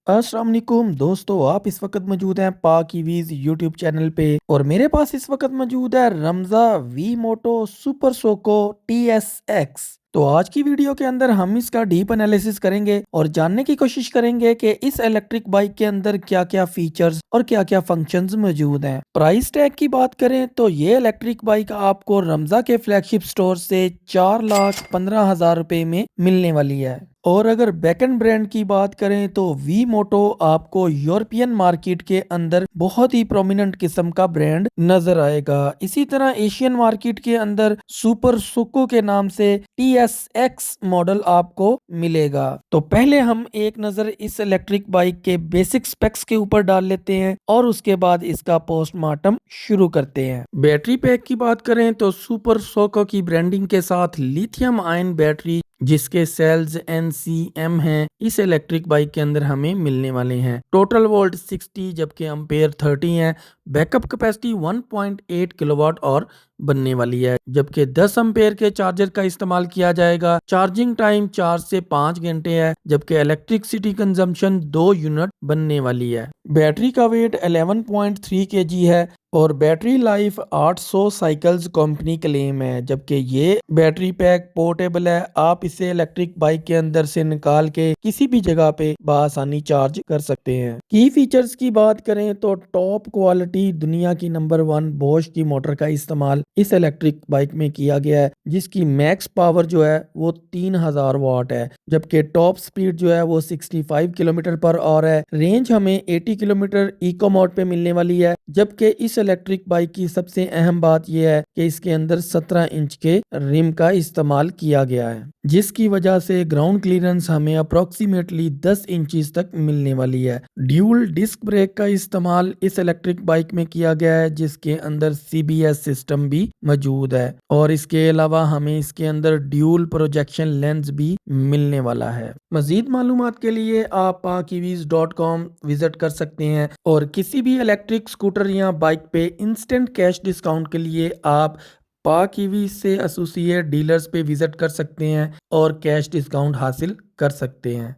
अस्सलाम वालेकुम दोस्तों, आप इस वक्त मौजूद हैं पाक ईवीज यूट्यूब चैनल पे और मेरे पास इस वक्त मौजूद है रमज़ा वी मोटो सुपर सोको TSX। तो आज की वीडियो के अंदर हम इसका डीप एनालिसिस करेंगे और जानने की कोशिश करेंगे कि इस इलेक्ट्रिक बाइक के अंदर क्या क्या फीचर्स और क्या क्या फंक्शंस मौजूद हैं। प्राइस टैग की बात करें तो ये इलेक्ट्रिक बाइक आपको रमज़ा के फ्लैगशिप स्टोर से 4,15,000 रुपए में मिलने वाली है। और अगर बैकएंड ब्रांड की बात करें तो वी मोटो आपको यूरोपियन मार्केट के अंदर बहुत ही प्रोमिनेंट किस्म का ब्रांड नजर आएगा। इसी तरह एशियन मार्केट के अंदर सुपर सुको के नाम से TSX मॉडल आपको मिलेगा। तो पहले हम एक नजर इस इलेक्ट्रिक बाइक के बेसिक स्पेक्स के ऊपर डाल लेते हैं और उसके बाद इसका पोस्टमार्टम शुरू करते हैं। बैटरी पैक की बात करें तो सुपर सोको की ब्रांडिंग के साथ लिथियम आयन बैटरी जिसके सेल्स NCM हैं इस इलेक्ट्रिक बाइक के अंदर हमें मिलने वाले हैं। टोटल वोल्ट 60 जबकि एम्पेयर 30 हैं। बैकअप कैपेसिटी 1.8 किलोवाट और बनने वाली है, जबकि 10 एम्पेयर के चार्जर का इस्तेमाल किया जाएगा। चार्जिंग टाइम 4 से 5 घंटे है, जबकि इलेक्ट्रिसिटी कंजम्पशन 2 यूनिट बनने वाली है। बैटरी का वेट 11.3 kg है और battery life 800 cycles company claim है, जबकि ये बैटरी पैक पोर्टेबल है। आप इसे इलेक्ट्रिक बाइक के अंदर से निकाल के किसी भी जगह पे बआसानी चार्ज कर सकते हैं। की फीचर्स की बात करें तो टॉप क्वालिटी दुनिया की नंबर 1 बोश की मोटर का इस्तेमाल इस इलेक्ट्रिक बाइक में किया गया है, जिसकी मैक्स पावर जो है वो 3000 वाट है, जबकि टॉप स्पीड जो है वो 65 किलोमीटर पर आवर है। रेंज हमें 80 किलोमीटर इको मोड पे मिलने वाली है, जबकि इस इलेक्ट्रिक बाइक की सबसे अहम बात यह है कि इसके अंदर 17 इंच के रिम का इस्तेमाल किया गया है, जिसकी वजह से ग्राउंड क्लियरेंस हमें अप्रोक्सीमेटली 10 इंचेस तक मिलने वाली है। ड्यूल डिस्क ब्रेक का इस्तेमाल इस इलेक्ट्रिक बाइक में किया गया है, जिसके अंदर CBS सिस्टम भी मौजूद है और इसके अलावा हमें इसके अंदर ड्यूल प्रोजेक्शन लेंस भी मिलने वाला है। मजीद मालूमात के लिए आप pakivis.com विजिट कर सकते हैं और किसी भी इलेक्ट्रिक स्कूटर या बाइक पे इंस्टेंट कैश डिस्काउंट के लिए आप पाक ईवी से एसोसिएट डीलर्स पे विजिट कर सकते हैं और कैश डिस्काउंट हासिल कर सकते हैं।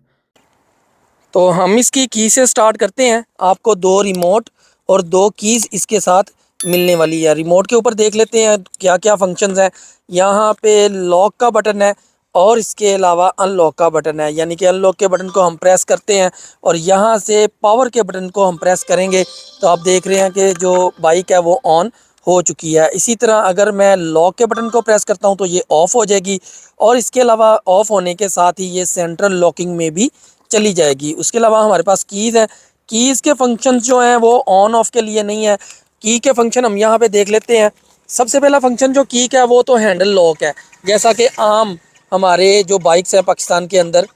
तो हम इसकी की से स्टार्ट करते हैं। आपको 2 रिमोट और 2 कीज इसके साथ मिलने वाली है। रिमोट के ऊपर देख लेते हैं क्या क्या फंक्शंस हैं। यहाँ पे लॉक का बटन है और इसके अलावा अनलॉक का बटन है, यानी कि अनलॉक के बटन को हम प्रेस करते हैं और यहाँ से पावर के बटन को हम प्रेस करेंगे तो आप देख रहे हैं कि जो बाइक है वो ऑन हो चुकी है। इसी तरह अगर मैं लॉक के बटन को प्रेस करता हूँ तो ये ऑफ़ हो जाएगी और इसके अलावा ऑफ़ होने के साथ ही ये सेंट्रल लॉकिंग में भी चली जाएगी। उसके अलावा हमारे पास कीज़ है। कीज़ के फंक्शन जो हैं वो ऑन ऑफ के लिए नहीं है। की के फंक्शन हम यहाँ पे देख लेते हैं। सबसे पहला फंक्शन जो की का है वो तो हैंडल लॉक है, जैसा कि आम हमारे जो बाइक्स हैं पाकिस्तान के अंदर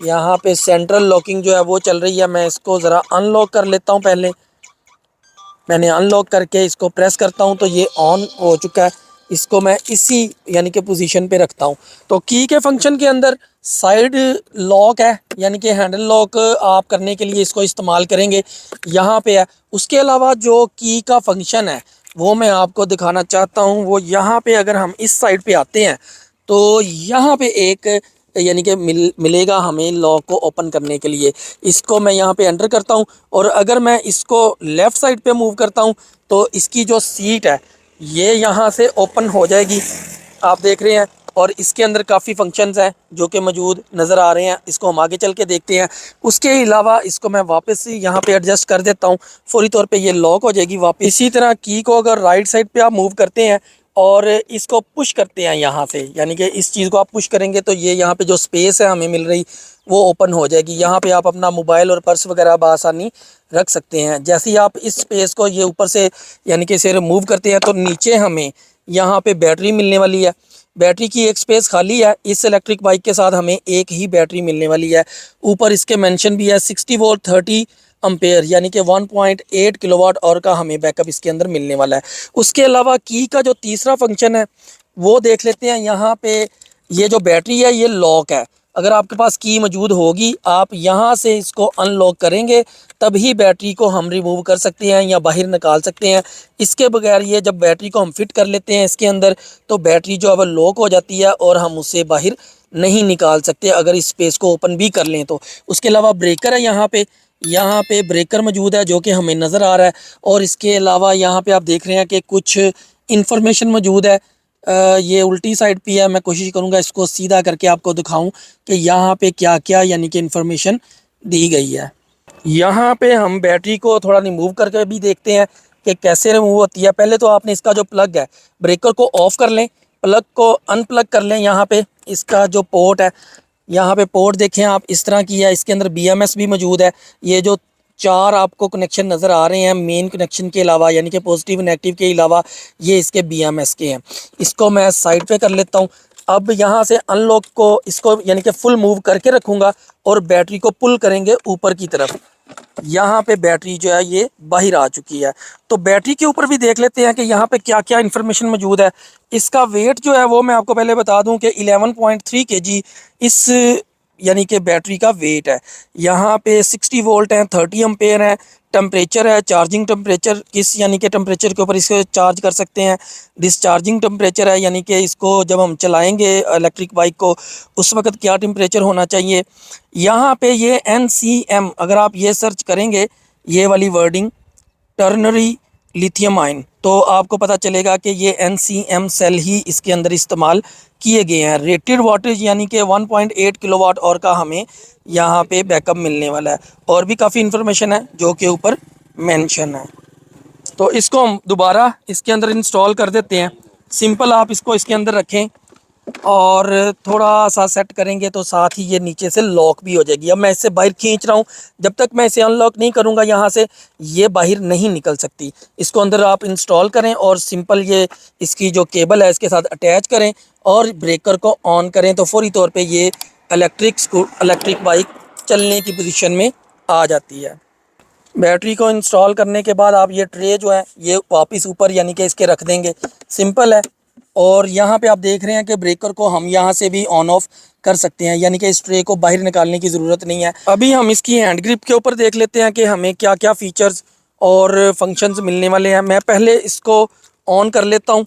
यहाँ पे सेंट्रल लॉकिंग जो है वो चल रही है। मैं इसको ज़रा अनलॉक कर लेता हूँ। पहले मैंने अनलॉक करके इसको प्रेस करता हूँ तो ये ऑन हो चुका है। इसको मैं इसी यानी कि पोजीशन पे रखता हूँ। तो की के फंक्शन के अंदर साइड लॉक है, यानी कि हैंडल लॉक आप करने के लिए इसको इस्तेमाल करेंगे, यहाँ पे है। उसके अलावा जो की का फंक्शन है वो मैं आपको दिखाना चाहता हूँ। वो यहाँ पे अगर हम इस साइड पे आते हैं तो यहाँ पे एक यानी कि मिलेगा हमें लॉक को ओपन करने के लिए। इसको मैं यहाँ पे एंटर करता हूँ और अगर मैं इसको लेफ़्ट साइड पे मूव करता हूँ तो इसकी जो सीट है ये यहाँ से ओपन हो जाएगी, आप देख रहे हैं। और इसके अंदर काफ़ी फंक्शंस हैं जो कि मौजूद नज़र आ रहे हैं। इसको हम आगे चल के देखते हैं। उसके अलावा इसको मैं वापस से यहाँ पे एडजस्ट कर देता हूँ, फौरी तौर पे ये लॉक हो जाएगी वापस। इसी तरह की को अगर राइट साइड पे आप मूव करते हैं और इसको पुश करते हैं यहाँ से, यानी कि इस चीज़ को आप पुश करेंगे तो ये यहाँ पे जो स्पेस है हमें मिल रही वो ओपन हो जाएगी। यहाँ पे आप अपना मोबाइल और पर्स वगैरह बआसानी रख सकते हैं। जैसे ही आप इस स्पेस को ये ऊपर से यानी कि इसे रिमूव करते हैं तो नीचे हमें यहाँ पे बैटरी मिलने वाली है। बैटरी की एक स्पेस खाली है। इस इलेक्ट्रिक बाइक के साथ हमें एक ही बैटरी मिलने वाली है। ऊपर इसके मेंशन भी है 60 वोल्ट 30 अम्पेयर, यानी कि 1.8 किलोवाट और का हमें बैकअप इसके अंदर मिलने वाला है। उसके अलावा की का जो तीसरा फंक्शन है वो देख लेते हैं। यहाँ पे ये जो बैटरी है ये लॉक है। अगर आपके पास की मौजूद होगी, आप यहाँ से इसको अनलॉक करेंगे तभी बैटरी को हम रिमूव कर सकते हैं या बाहर निकाल सकते हैं। इसके बगैर ये जब बैटरी को हम फिट कर लेते हैं इसके अंदर, तो बैटरी जो है वो लॉक हो जाती है और हम उसे बाहर नहीं निकाल सकते अगर इस स्पेस को ओपन भी कर लें तो। उसके अलावा ब्रेकर है यहाँ पे ब्रेकर मौजूद है जो कि हमें नज़र आ रहा है। और इसके अलावा यहाँ पे आप देख रहे हैं कि कुछ इंफॉर्मेशन मौजूद है। ये उल्टी साइड पे है, मैं कोशिश करूँगा इसको सीधा करके आपको दिखाऊं कि यहाँ पे क्या क्या यानी कि इंफॉर्मेशन दी गई है। यहाँ पे हम बैटरी को थोड़ा रिमूव करके भी देखते हैं कि कैसे रिमूव होती है। पहले तो आपने इसका जो प्लग है, ब्रेकर को ऑफ कर लें, प्लग को अनप्लग कर लें। यहाँ पे इसका जो पोर्ट है, यहाँ पे पोर्ट देखें आप, इस तरह की है। इसके अंदर BMS भी मौजूद है। ये जो 4 आपको कनेक्शन नज़र आ रहे हैं मेन कनेक्शन के अलावा, यानी कि पॉजिटिव नेगेटिव के अलावा, ये इसके BMS के हैं। इसको मैं साइड पे कर लेता हूँ। अब यहाँ से अनलॉक को इसको यानी कि फुल मूव करके रखूँगा और बैटरी को पुल करेंगे ऊपर की तरफ। यहाँ पे बैटरी जो है ये बाहर आ चुकी है। तो बैटरी के ऊपर भी देख लेते हैं कि यहाँ पे क्या क्या इन्फॉर्मेशन मौजूद है। इसका वेट जो है वो मैं आपको पहले बता दूं कि 11.3 kg इस यानी कि बैटरी का वेट है। यहाँ पे 60 वोल्ट हैं, 30 एम्पेयर है। टेम्परेचर है, चार्जिंग टेम्परेचर किस यानी कि टेम्परेचर के ऊपर इसको चार्ज कर सकते हैं। डिस्चार्जिंग टेम्परेचर है, यानी कि इसको जब हम चलाएंगे इलेक्ट्रिक बाइक को उस वक्त क्या टेम्परेचर होना चाहिए। यहाँ पे ये NCM अगर आप ये सर्च करेंगे, ये वाली वर्डिंग टर्नरी लिथियम आयन, तो आपको पता चलेगा कि ये NCM सेल ही इसके अंदर इस्तेमाल किए गए हैं। रेटेड वाटेज यानी कि 1.8 किलोवाट और का हमें यहाँ पे बैकअप मिलने वाला है। और भी काफ़ी इन्फॉर्मेशन है जो कि ऊपर मेंशन है। तो इसको हम दोबारा इसके अंदर इंस्टॉल कर देते हैं। सिंपल आप इसको इसके अंदर रखें और थोड़ा सा सेट करेंगे तो साथ ही ये नीचे से लॉक भी हो जाएगी। अब मैं इससे बाहर खींच रहा हूँ, जब तक मैं इसे अनलॉक नहीं करूँगा यहाँ से ये बाहर नहीं निकल सकती। इसको अंदर आप इंस्टॉल करें और सिंपल ये इसकी जो केबल है इसके साथ अटैच करें और ब्रेकर को ऑन करें तो फौरी तौर पे ये इलेक्ट्रिक बाइक चलने की पोजीशन में आ जाती है। बैटरी को इंस्टॉल करने के बाद आप ये ट्रे जो है ये वापस ऊपर यानी कि इसके रख देंगे, सिंपल है। और यहाँ पे आप देख रहे हैं कि ब्रेकर को हम यहाँ से भी ऑन ऑफ कर सकते हैं, यानी कि इस ट्रे को बाहर निकालने की ज़रूरत नहीं है। अभी हम इसकी हैंड ग्रिप के ऊपर देख लेते हैं कि हमें क्या क्या फ़ीचर्स और फंक्शंस मिलने वाले हैं। मैं पहले इसको ऑन कर लेता हूँ।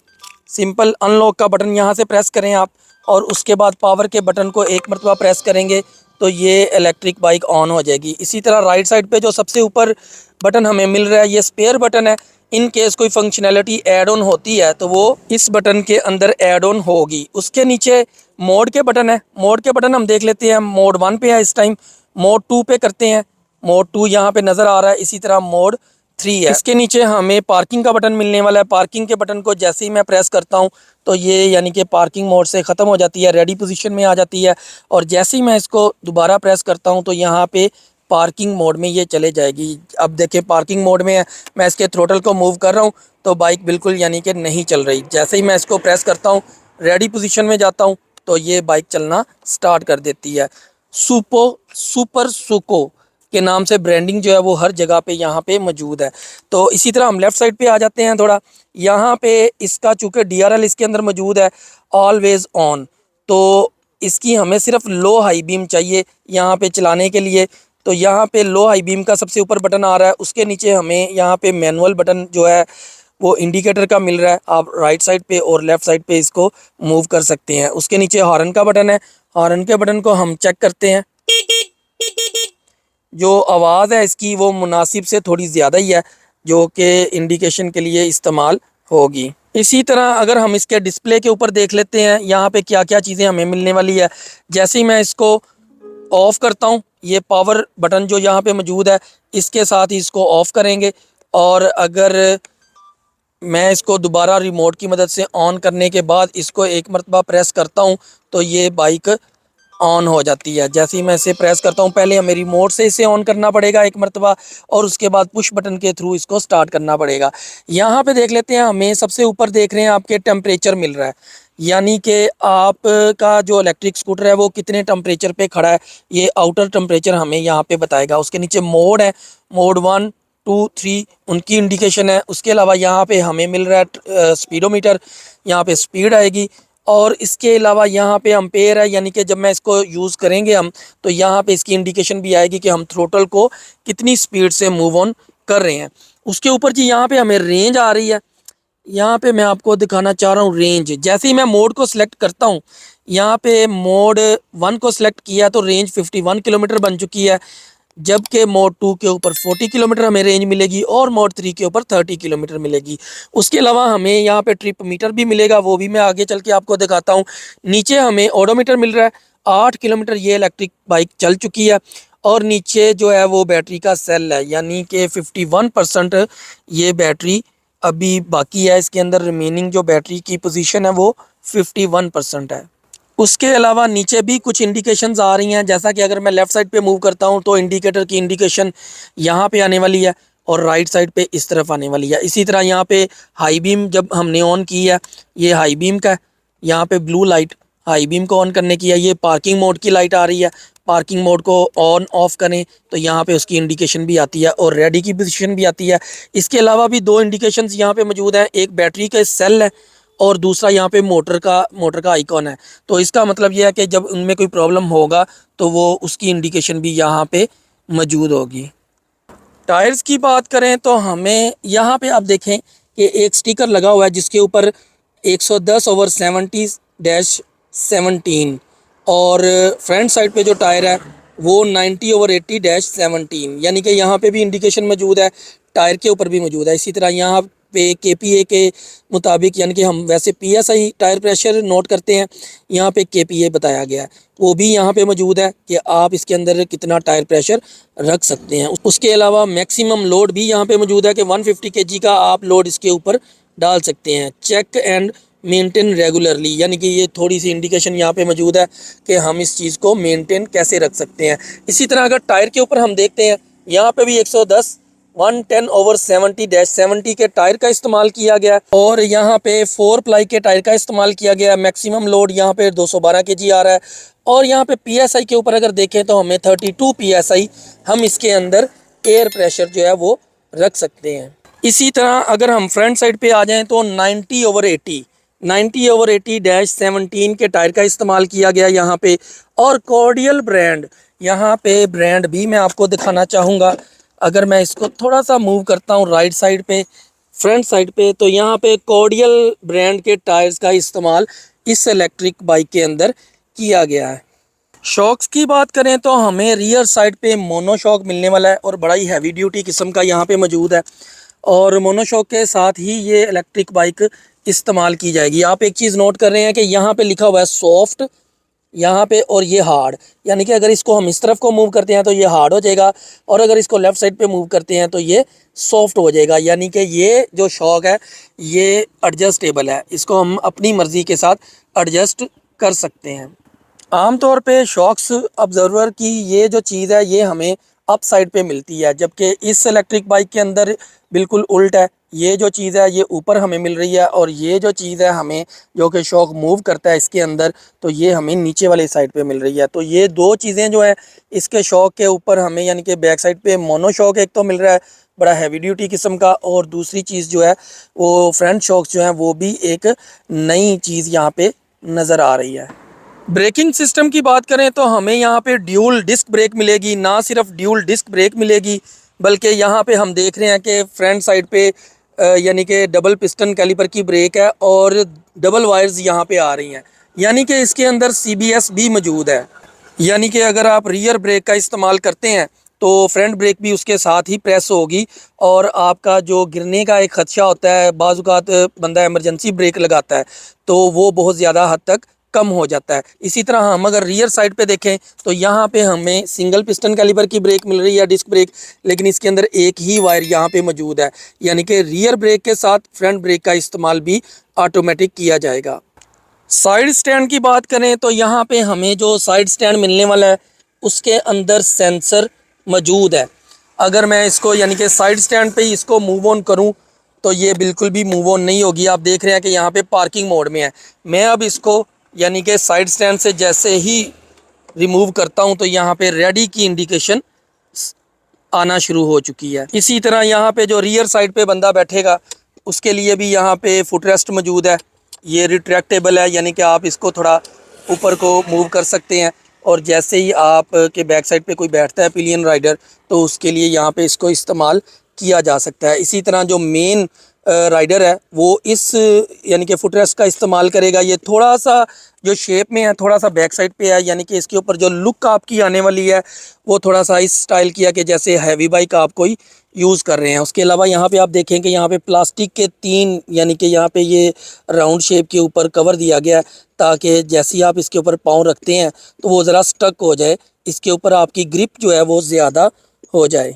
सिंपल अनलॉक का बटन यहाँ से प्रेस करें आप और उसके बाद पावर के बटन को एक मरतबा प्रेस करेंगे तो ये इलेक्ट्रिक बाइक ऑन हो जाएगी। इसी तरह राइट साइड पे जो सबसे ऊपर बटन हमें मिल रहा है ये स्पेयर बटन है। इन केस कोई फंक्शनैलिटी ऐड ऑन होती है तो वो इस बटन के अंदर ऐड ऑन होगी। उसके नीचे मोड के बटन है। मोड के बटन हम देख लेते हैं। मोड 1 पे है इस टाइम, मोड 2 पे करते हैं। मोड 2 यहाँ पे नज़र आ रहा है। इसी तरह मोड 3 है। इसके नीचे हमें पार्किंग का बटन मिलने वाला है। पार्किंग के बटन को जैसे ही मैं प्रेस करता हूँ तो ये यानी कि पार्किंग मोड से ख़त्म हो जाती है, रेडी पोजीशन में आ जाती है। और जैसे ही मैं इसको दोबारा प्रेस करता हूँ तो यहाँ पे पार्किंग मोड में ये चले जाएगी। अब देखिए पार्किंग मोड में है, मैं इसके थ्रोटल को मूव कर रहा हूँ तो बाइक बिल्कुल यानी कि नहीं चल रही। जैसे ही मैं इसको प्रेस करता हूँ, रेडी पोजीशन में जाता हूँ तो ये बाइक चलना स्टार्ट कर देती है। सुपर सुको के नाम से ब्रांडिंग जो है वो हर जगह पे यहाँ पे मौजूद है। तो इसी तरह हम लेफ़्ट साइड पे आ जाते हैं थोड़ा। यहाँ पे इसका चूँकि DRL इसके अंदर मौजूद है, ऑलवेज़ ऑन, तो इसकी हमें सिर्फ लो हाई बीम चाहिए यहाँ पे चलाने के लिए। तो यहाँ पे लो हाई बीम का सबसे ऊपर बटन आ रहा है, उसके नीचे हमें यहाँ पे मैनुअल बटन जो है वो इंडिकेटर का मिल रहा है। आप राइट साइड पे और लेफ़्ट साइड पे इसको मूव कर सकते हैं। उसके नीचे हॉर्न का बटन है। हॉर्न के बटन को हम चेक करते हैं। जो आवाज़ है इसकी वो मुनासिब से थोड़ी ज़्यादा ही है जो कि इंडिकेशन के लिए इस्तेमाल होगी। इसी तरह अगर हम इसके डिस्प्ले के ऊपर देख लेते हैं यहाँ पे क्या क्या चीज़ें हमें मिलने वाली है। जैसे ही मैं इसको ऑफ़ करता हूँ, ये पावर बटन जो यहाँ पे मौजूद है इसके साथ ही इसको ऑफ़ करेंगे। और अगर मैं इसको दोबारा रिमोट की मदद से ऑन करने के बाद इसको एक मरतबा प्रेस करता हूँ तो ये बाइक ऑन हो जाती है। जैसे ही मैं इसे प्रेस करता हूँ, पहले हमें रिमोट से इसे ऑन करना पड़ेगा एक मरतबा और उसके बाद पुश बटन के थ्रू इसको स्टार्ट करना पड़ेगा। यहाँ पे देख लेते हैं, हमें सबसे ऊपर देख रहे हैं आपके टेम्परेचर मिल रहा है, यानी कि आप का जो इलेक्ट्रिक स्कूटर है वो कितने टेम्परेचर पे खड़ा है, ये आउटर टेम्परेचर हमें यहाँ पे बताएगा। उसके नीचे मोड है, मोड 1 2 3 उनकी इंडिकेशन है। उसके अलावा यहाँ पे हमें मिल रहा है स्पीडोमीटर, यहाँ पे स्पीड आएगी। और इसके अलावा यहाँ पे एम्पेयर है, यानी कि जब मैं इसको यूज़ करेंगे हम, तो यहाँ पे इसकी इंडिकेशन भी आएगी कि हम थ्रोटल को कितनी स्पीड से मूव ऑन कर रहे हैं। उसके ऊपर जी यहाँ पे हमें रेंज आ रही है। यहाँ पे मैं आपको दिखाना चाह रहा हूँ रेंज। जैसे ही मैं मोड को सिलेक्ट करता हूँ, यहाँ पे मोड 1 को सिलेक्ट किया तो रेंज 51 किलोमीटर बन चुकी है, जबकि मोड 2 के ऊपर 40 किलोमीटर हमें रेंज मिलेगी और मोड 3 के ऊपर 30 किलोमीटर मिलेगी। उसके अलावा हमें यहाँ पे ट्रिप मीटर भी मिलेगा, वो भी मैं आगे चल के आपको दिखाता हूँ। नीचे हमें ओडोमीटर मिल रहा है। 8 किलोमीटर ये इलेक्ट्रिक बाइक चल चुकी है। और नीचे जो है वो बैटरी का सेल है, यानी कि 51% ये बैटरी अभी बाकी है। इसके अंदर रिमेनिंग जो बैटरी की पोजीशन है वो 51% है। उसके अलावा नीचे भी कुछ इंडिकेशंस आ रही हैं, जैसा कि अगर मैं लेफ़्ट साइड पे मूव करता हूं तो इंडिकेटर की इंडिकेशन यहाँ पे आने वाली है और राइट साइड पे इस तरफ आने वाली है। इसी तरह यहाँ पे हाई बीम जब हमने ऑन की है, ये हाई बीम का है। यहाँ पे ब्लू लाइट हाई बीम को ऑन करने की है। ये पार्किंग मोड की लाइट आ रही है। पार्किंग मोड को ऑन ऑफ करें तो यहाँ पे उसकी इंडिकेशन भी आती है और रेडी की पोजीशन भी आती है। इसके अलावा भी दो इंडिकेशंस यहाँ पे मौजूद हैं, एक बैटरी का सेल है और दूसरा यहाँ पे मोटर का आइकॉन है। तो इसका मतलब यह है कि जब उनमें कोई प्रॉब्लम होगा तो वो उसकी इंडिकेशन भी यहाँ पे मौजूद होगी। टायर्स की बात करें तो हमें यहाँ पे आप देखें कि एक स्टिकर लगा हुआ है जिसके ऊपर 110/70-17 और फ्रंट साइड पे जो टायर है वो 90/80-17, यानी कि यहाँ पे भी इंडिकेशन मौजूद है, टायर के ऊपर भी मौजूद है। इसी तरह यहाँ पे केपीए के मुताबिक, यानी कि हम वैसे पीएसआई टायर प्रेशर नोट करते हैं, यहाँ पे केपीए बताया गया है, वो भी यहाँ पे मौजूद है कि आप इसके अंदर कितना टायर प्रेशर रख सकते हैं। उसके अलावा मैक्सिमम लोड भी यहाँ पे मौजूद है कि 150 केजी का आप लोड इसके ऊपर डाल सकते हैं। चेक एंड मेंटेन रेगुलरली, यानी कि ये थोड़ी सी इंडिकेशन यहाँ पे मौजूद है कि हम इस चीज़ को मेंटेन कैसे रख सकते हैं। इसी तरह अगर टायर के ऊपर हम देखते हैं, यहाँ पे भी 110/70 के टायर का इस्तेमाल किया गया और यहाँ पे 4 प्लाई के टायर का इस्तेमाल किया गया। मैक्सिमम लोड यहाँ पे 212 केजी आ रहा है। और यहाँ पे पीएसआई के ऊपर अगर देखें तो हमें 32 पीएसआई हम इसके अंदर एयर प्रेशर जो है वो रख सकते हैं। इसी तरह अगर हम फ्रंट साइड पे आ जाएं तो 90/80 के टायर का इस्तेमाल किया गया यहाँ पे। और कॉर्डियल ब्रांड, यहाँ पे ब्रांड भी मैं आपको दिखाना चाहूँगा। अगर मैं इसको थोड़ा सा मूव करता हूँ राइट साइड पे, फ्रंट साइड पे, तो यहाँ पे कॉर्डियल ब्रांड के टायर्स का इस्तेमाल इस इलेक्ट्रिक बाइक के अंदर किया गया है। शॉक्स की बात करें तो हमें रियर साइड पे मोनोशॉक मिलने वाला है और बड़ा ही हैवी ड्यूटी किस्म का यहाँ पे मौजूद है। और मोनोशॉक के साथ ही ये इलेक्ट्रिक बाइक इस्तेमाल की जाएगी। आप एक चीज़ नोट कर रहे हैं कि यहाँ पे लिखा हुआ है सॉफ्ट यहाँ पे और ये हार्ड, यानी कि अगर इसको हम इस तरफ को मूव करते हैं तो ये हार्ड हो जाएगा और अगर इसको लेफ़्ट साइड पे मूव करते हैं तो ये सॉफ्ट हो जाएगा। यानी कि ये जो शॉक है ये एडजस्टेबल है, इसको हम अपनी मर्ज़ी के साथ एडजस्ट कर सकते हैं। आमतौर पे शॉक्स ऑब्जर्वर की ये जो चीज़ है ये हमें अप साइड पे मिलती है, जबकि इस इलेक्ट्रिक बाइक के अंदर बिल्कुल उल्ट है। ये जो चीज़ है ये ऊपर हमें मिल रही है और ये जो चीज़ है हमें जो कि शॉक मूव करता है इसके अंदर, तो ये हमें नीचे वाली साइड पे मिल रही है। तो ये दो चीज़ें जो है इसके शॉक के ऊपर हमें, यानी कि बैक साइड पे मोनो शॉक एक तो मिल रहा है बड़ा हैवी ड्यूटी किस्म का, और दूसरी चीज़ जो है वो फ्रंट शॉक्स जो हैं वो भी एक नई चीज़ यहाँ पे नज़र आ रही है। ब्रेकिंग सिस्टम की बात करें तो हमें यहाँ पे ड्यूल डिस्क ब्रेक मिलेगी। ना सिर्फ ड्यूल डिस्क ब्रेक मिलेगी बल्कि यहाँ पे हम देख रहे हैं कि फ्रंट साइड पे यानी कि डबल पिस्टन कैलिपर की ब्रेक है और डबल वायर्स यहाँ पे आ रही हैं, यानी कि इसके अंदर सीबीएस भी मौजूद है। यानी कि अगर आप रियर ब्रेक का इस्तेमाल करते हैं तो फ्रंट ब्रेक भी उसके साथ ही प्रेस होगी और आपका जो गिरने का एक खदशा होता है, बाज़ औक़ात बंदा इमरजेंसी ब्रेक लगाता है तो वो बहुत ज़्यादा हद तक कम हो जाता है। इसी तरह हम अगर रियर साइड पे देखें तो यहाँ पे हमें सिंगल पिस्टन कैलिबर की ब्रेक मिल रही है, डिस्क ब्रेक, लेकिन इसके अंदर एक ही वायर यहाँ पे मौजूद है, यानी कि रियर ब्रेक के साथ फ्रंट ब्रेक का इस्तेमाल भी ऑटोमेटिक किया जाएगा। साइड स्टैंड की बात करें तो यहाँ पे हमें जो साइड स्टैंड मिलने वाला है उसके अंदर सेंसर मौजूद है। अगर मैं इसको यानी कि साइड स्टैंड पे ही इसको मूव ऑन करूँ तो ये बिल्कुल भी मूव ऑन नहीं होगी। आप देख रहे हैं कि यहाँ पे पार्किंग मोड में है। मैं अब इसको यानी कि साइड स्टैंड से जैसे ही रिमूव करता हूँ तो यहाँ पे रेडी की इंडिकेशन आना शुरू हो चुकी है। इसी तरह यहाँ पे जो रियर साइड पे बंदा बैठेगा उसके लिए भी यहाँ पे फुट रेस्ट मौजूद है। ये रिट्रैक्टेबल है, यानी कि आप इसको थोड़ा ऊपर को मूव कर सकते हैं। और जैसे ही आप के बैक साइड पे कोई बैठता है पिलियन राइडर, तो उसके लिए यहाँ पे इसको इस्तेमाल किया जा सकता है। इसी तरह जो मेन राइडर है वो इस यानी कि फुटरेस्ट का इस्तेमाल करेगा। ये थोड़ा सा जो शेप में है थोड़ा सा बैक साइड पे है, यानी कि इसके ऊपर जो लुक आपकी आने वाली है वो थोड़ा सा इस स्टाइल किया कि जैसे हैवी बाइक आप कोई यूज़ कर रहे हैं। उसके अलावा यहाँ पे आप देखें कि यहाँ पे प्लास्टिक के 3 यानी कि यहाँ पे ये राउंड शेप के ऊपर कवर दिया गया है, ताकि जैसे ही आप इसके ऊपर पाँव रखते हैं तो वो ज़रा स्टक हो जाए, इसके ऊपर आपकी ग्रिप जो है वो ज़्यादा हो जाए।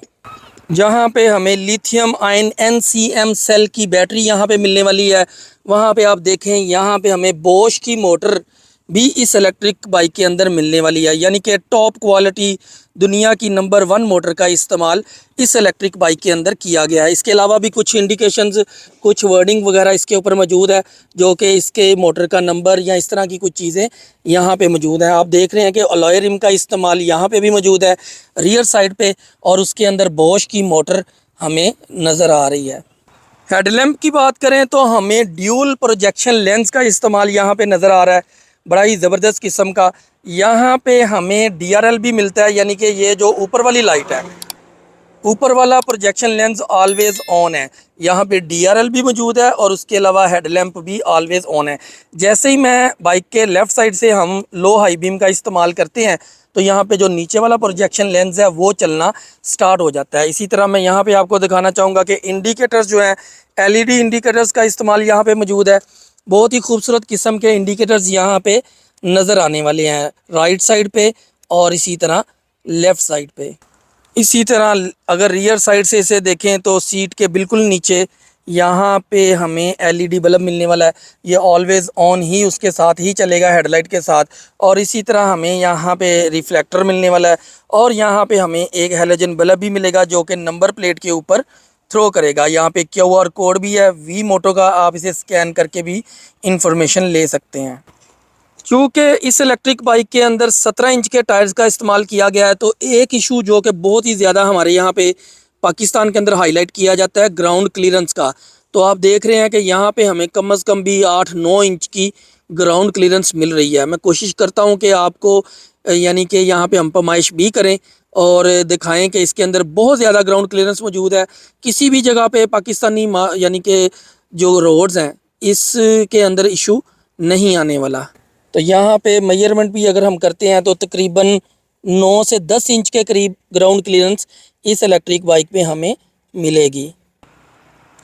जहाँ पे हमें लिथियम आयन NCM सेल की बैटरी यहाँ पे मिलने वाली है, वहाँ पे आप देखें यहाँ पे हमें बोश की मोटर भी इस इलेक्ट्रिक बाइक के अंदर मिलने वाली है, यानी कि टॉप क्वालिटी दुनिया की नंबर 1 मोटर का इस्तेमाल इस इलेक्ट्रिक बाइक के अंदर किया गया है। इसके अलावा भी कुछ इंडिकेशंस, कुछ वर्डिंग वगैरह इसके ऊपर मौजूद है, जो कि इसके मोटर का नंबर या इस तरह की कुछ चीज़ें यहाँ पे मौजूद हैं। आप देख रहे हैं कि अलॉय रिम का इस्तेमाल यहाँ पे भी मौजूद है रियर साइड पे, और उसके अंदर बॉश की मोटर हमें नज़र आ रही है। हेडलैम्प की बात करें तो हमें ड्यूल प्रोजेक्शन लेंस का इस्तेमाल यहाँ पे नज़र आ रहा है, बड़ा ही ज़बरदस्त किस्म का। यहाँ पे हमें DRL भी मिलता है, यानी कि ये जो ऊपर वाली लाइट है, ऊपर वाला प्रोजेक्शन लेंस ऑलवेज़ ऑन है। यहाँ पे DRL भी मौजूद है और उसके अलावा हेडलैम्प भी ऑलवेज़ ऑन है। जैसे ही मैं बाइक के लेफ़्ट साइड से हम लो हाई बीम का इस्तेमाल करते हैं तो यहाँ पे जो नीचे वाला प्रोजेक्शन लेंस है वो चलना स्टार्ट हो जाता है। इसी तरह मैं यहाँ पे आपको दिखाना चाहूँगा कि इंडिकेटर्स जो हैं, LED इंडिकेटर्स का इस्तेमाल यहाँ पे मौजूद है। बहुत ही खूबसूरत किस्म के इंडिकेटर्स यहाँ पे नज़र आने वाले हैं, राइट साइड पे और इसी तरह लेफ़्ट साइड पे। इसी तरह अगर रियर साइड से इसे देखें तो सीट के बिल्कुल नीचे यहाँ पे हमें LED बल्ब मिलने वाला है, ये ऑलवेज़ ऑन ही उसके साथ ही चलेगा हेडलाइट के साथ। और इसी तरह हमें यहाँ पे रिफ्लेक्टर मिलने वाला है, और यहाँ पे हमें एक हैलोजन बल्ब भी मिलेगा जो कि नंबर प्लेट के ऊपर थ्रो करेगा। यहाँ पे QR कोड भी है वी मोटो का, आप इसे स्कैन करके भी इंफॉर्मेशन ले सकते हैं। चूँकि इस इलेक्ट्रिक बाइक के अंदर 17 इंच के टायर्स का इस्तेमाल किया गया है, तो एक इशू जो कि बहुत ही ज़्यादा हमारे यहाँ पे पाकिस्तान के अंदर हाईलाइट किया जाता है ग्राउंड क्लियरेंस का। तो आप देख रहे हैं कि यहाँ पे हमें कम अज़ कम भी 8-9 इंच की ग्राउंड क्लियरेंस मिल रही है। मैं कोशिश करता हूँ कि आपको यानी कि यहाँ पे हम पमाइश भी करें और दिखाएं कि इसके अंदर बहुत ज़्यादा ग्राउंड क्लियरेंस मौजूद है। किसी भी जगह पे पाकिस्तानी यानी कि जो रोड्स हैं इसके अंदर इशू नहीं आने वाला। तो यहाँ पे मेजरमेंट भी अगर हम करते हैं तो तकरीबन 9 से 10 इंच के करीब ग्राउंड क्लियरेंस इस इलेक्ट्रिक बाइक पे हमें मिलेगी।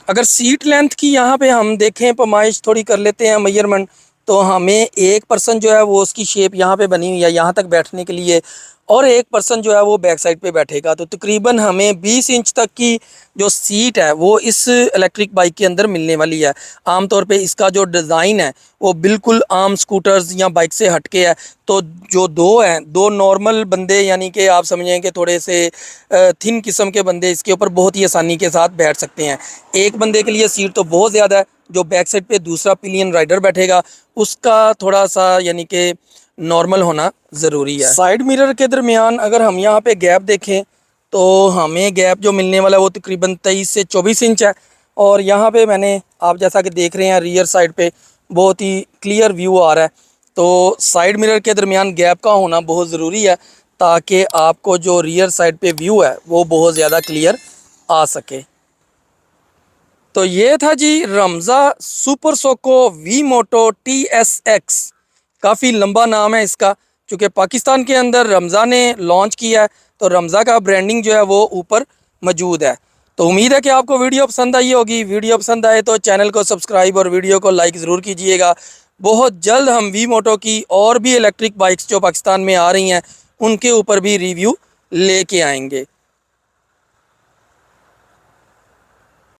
अगर सीट लेंथ की यहाँ पे हम देखें, पमाइश थोड़ी कर लेते हैं मेजरमेंट, तो हमें एक पर्सन जो है वो उसकी शेप यहाँ पे बनी हुई है यहाँ तक बैठने के लिए, और एक पर्सन जो है वो बैक साइड पे बैठेगा। तो तकरीबन हमें 20 इंच तक की जो सीट है वो इस इलेक्ट्रिक बाइक के अंदर मिलने वाली है। आमतौर पे इसका जो डिज़ाइन है वो बिल्कुल आम स्कूटर्स या बाइक से हटके है। तो जो दो नॉर्मल बंदे, यानी कि आप समझें कि थोड़े से थिन किस्म के बंदे इसके ऊपर बहुत ही आसानी के साथ बैठ सकते हैं। एक बंदे के लिए सीट तो बहुत ज़्यादा है, जो बैक साइड पे दूसरा पिलियन राइडर बैठेगा उसका थोड़ा सा यानी कि नॉर्मल होना ज़रूरी है। साइड मिरर के दरमियान अगर हम यहाँ पे गैप देखें तो हमें गैप जो मिलने वाला है वो तकरीबन 23 से 24 इंच है। और यहाँ पे मैंने, आप जैसा कि देख रहे हैं, रियर साइड पे बहुत ही क्लियर व्यू आ रहा है। तो साइड मिरर के दरमियान गैप का होना बहुत ज़रूरी है ताकि आपको जो रियर साइड पे व्यू है वो बहुत ज़्यादा क्लियर आ सके। तो ये था जी रमज़ा सुपर सोको वी मोटो TSX। काफ़ी लंबा नाम है इसका, चूँकि पाकिस्तान के अंदर रमज़ा ने लॉन्च किया है तो रमज़ा का ब्रांडिंग जो है वो ऊपर मौजूद है। तो उम्मीद है कि आपको वीडियो पसंद आई होगी। वीडियो पसंद आए तो चैनल को सब्सक्राइब और वीडियो को लाइक ज़रूर कीजिएगा। बहुत जल्द हम वी मोटो की और भी इलेक्ट्रिक बाइक्स जो पाकिस्तान में आ रही हैं उनके ऊपर भी रिव्यू लेके आएंगे।